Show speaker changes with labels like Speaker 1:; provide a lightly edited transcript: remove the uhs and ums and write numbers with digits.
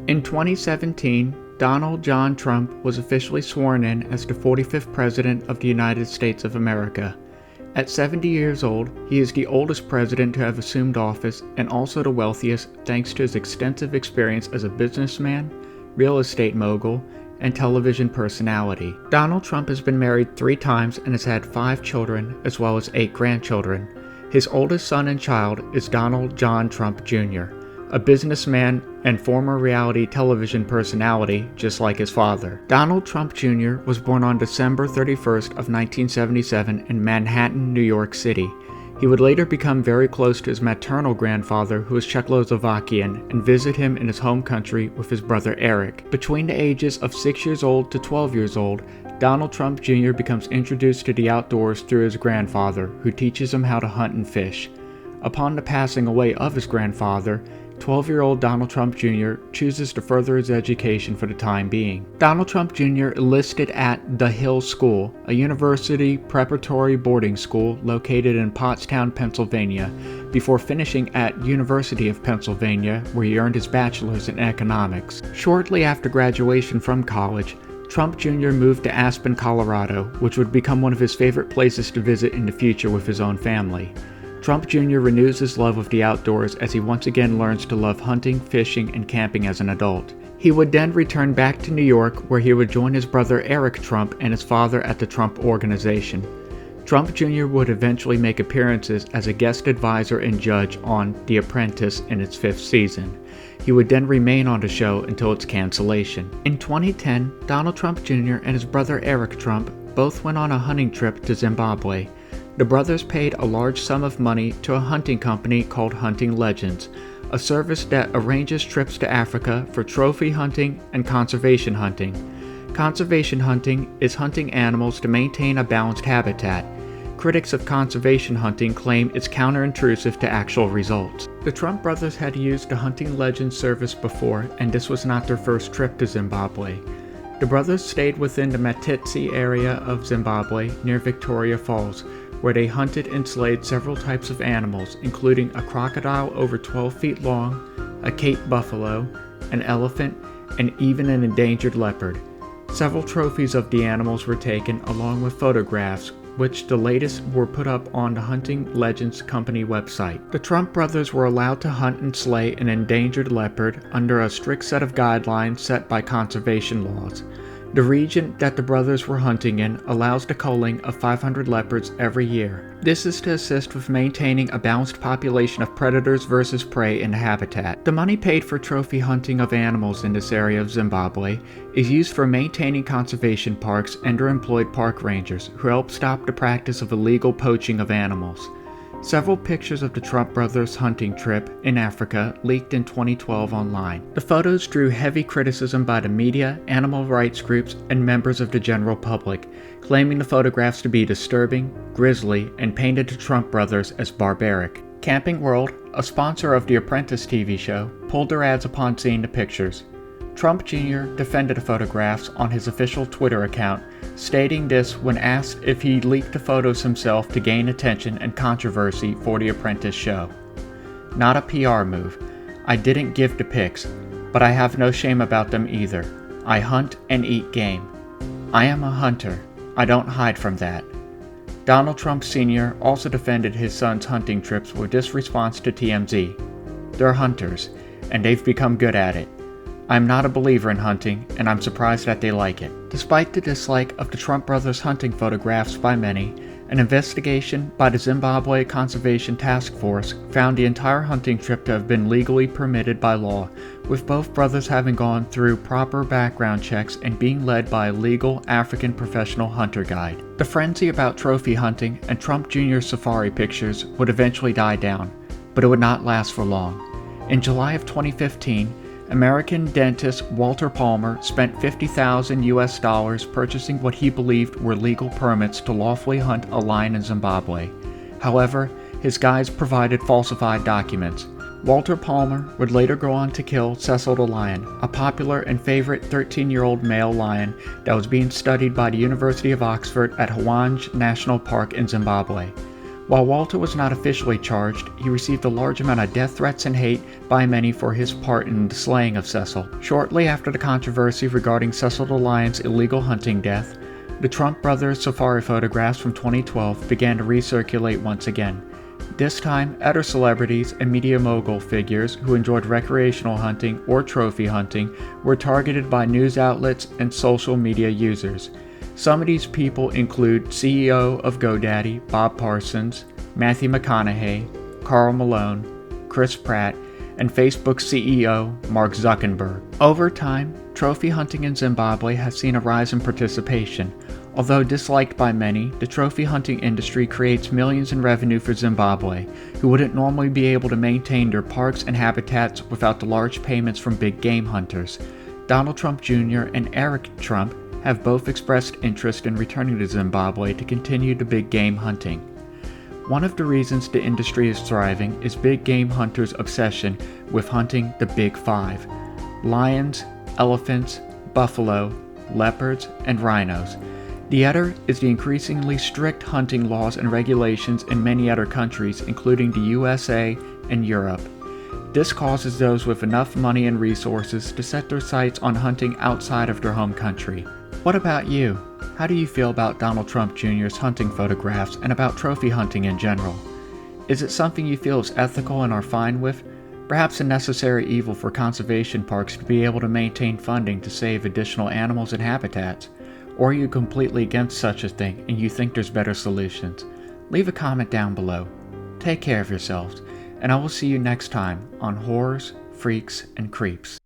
Speaker 1: In 2017, Donald John Trump was officially sworn in as the 45th President of the United States of America. At 70 years old, he is the oldest president to have assumed office and also the wealthiest thanks to his extensive experience as a businessman, real estate mogul, and television personality. Donald Trump has been married 3 times and has had 5 children as well as 8 grandchildren. His oldest son and child is Donald John Trump Jr., a businessman and former reality television personality just like his father. Donald Trump Jr. was born on December 31st of 1977 in Manhattan, New York City. He would later become very close to his maternal grandfather, who was Czechoslovakian, and visit him in his home country with his brother Eric. Between the ages of 6 years old to 12 years old, Donald Trump Jr. becomes introduced to the outdoors through his grandfather, who teaches him how to hunt and fish. Upon the passing away of his grandfather, 12-year-old Donald Trump Jr. chooses to further his education for the time being. Donald Trump Jr. enlisted at The Hill School, a university preparatory boarding school located in Pottstown, Pennsylvania, before finishing at University of Pennsylvania, where he earned his bachelor's in economics. Shortly after graduation from college, Trump Jr. moved to Aspen, Colorado, which would become one of his favorite places to visit in the future with his own family. Trump Jr. renews his love of the outdoors as he once again learns to love hunting, fishing, and camping as an adult. He would then return back to New York, where he would join his brother Eric Trump and his father at the Trump Organization. Trump Jr. would eventually make appearances as a guest advisor and judge on The Apprentice in its 5th season. He would then remain on the show until its cancellation. In 2010, Donald Trump Jr. and his brother Eric Trump both went on a hunting trip to Zimbabwe. The brothers paid a large sum of money to a hunting company called Hunting Legends, a service that arranges trips to Africa for trophy hunting and conservation hunting. Conservation hunting is hunting animals to maintain a balanced habitat. Critics of conservation hunting claim it's counterintuitive to actual results. The Trump brothers had used the Hunting Legends service before, and this was not their first trip to Zimbabwe. The brothers stayed within the Matitsi area of Zimbabwe near Victoria Falls, where they hunted and slayed several types of animals, including a crocodile over 12 feet long, a Cape buffalo, an elephant, and even an endangered leopard. Several trophies of the animals were taken, along with photographs, which the latest were put up on the Hunting Legends company website. The Trump brothers were allowed to hunt and slay an endangered leopard under a strict set of guidelines set by conservation laws. The region that the brothers were hunting in allows the culling of 500 leopards every year. This is to assist with maintaining a balanced population of predators versus prey in the habitat. The money paid for trophy hunting of animals in this area of Zimbabwe is used for maintaining conservation parks and underemployed park rangers who help stop the practice of illegal poaching of animals. Several pictures of the Trump brothers' hunting trip in Africa leaked in 2012 online. The photos drew heavy criticism by the media, animal rights groups, and members of the general public, claiming the photographs to be disturbing, grisly, and painted the Trump brothers as barbaric. Camping World, a sponsor of The Apprentice TV show, pulled their ads upon seeing the pictures. Trump Jr. defended the photographs on his official Twitter account, stating this when asked if he leaked the photos himself to gain attention and controversy for The Apprentice show. Not a PR move. I didn't give the pics, but I have no shame about them either. I hunt and eat game. I am a hunter. I don't hide from that. Donald Trump Sr. also defended his son's hunting trips with this response to TMZ. They're hunters, and they've become good at it. I'm not a believer in hunting, and I'm surprised that they like it. Despite the dislike of the Trump brothers' hunting photographs by many, an investigation by the Zimbabwe Conservation Task Force found the entire hunting trip to have been legally permitted by law, with both brothers having gone through proper background checks and being led by a legal African professional hunter guide. The frenzy about trophy hunting and Trump Jr. safari pictures would eventually die down, but it would not last for long. In July of 2015, American dentist Walter Palmer spent $50,000 purchasing what he believed were legal permits to lawfully hunt a lion in Zimbabwe. However, his guides provided falsified documents. Walter Palmer would later go on to kill Cecil the Lion, a popular and favorite 13-year-old male lion that was being studied by the University of Oxford at Hwange National Park in Zimbabwe. While Walter was not officially charged, he received a large amount of death threats and hate by many for his part in the slaying of Cecil. Shortly after the controversy regarding Cecil the Lion's illegal hunting death, the Trump brothers' safari photographs from 2012 began to recirculate once again. This time, other celebrities and media mogul figures who enjoyed recreational hunting or trophy hunting were targeted by news outlets and social media users. Some of these people include CEO of GoDaddy, Bob Parsons, Matthew McConaughey, Carl Malone, Chris Pratt, and Facebook CEO Mark Zuckerberg. Over time, trophy hunting in Zimbabwe has seen a rise in participation. Although disliked by many, the trophy hunting industry creates millions in revenue for Zimbabwe, who wouldn't normally be able to maintain their parks and habitats without the large payments from big game hunters. Donald Trump Jr. and Eric Trump have both expressed interest in returning to Zimbabwe to continue the big game hunting. One of the reasons the industry is thriving is big game hunters' obsession with hunting the Big Five: lions, elephants, buffalo, leopards, and rhinos. The other is the increasingly strict hunting laws and regulations in many other countries, including the USA and Europe. This causes those with enough money and resources to set their sights on hunting outside of their home country. What about you? How do you feel about Donald Trump Jr.'s hunting photographs and about trophy hunting in general? Is it something you feel is ethical and are fine with? Perhaps a necessary evil for conservation parks to be able to maintain funding to save additional animals and habitats? Or are you completely against such a thing and you think there's better solutions? Leave a comment down below. Take care of yourselves, and I will see you next time on Horrors, Freaks, and Creeps.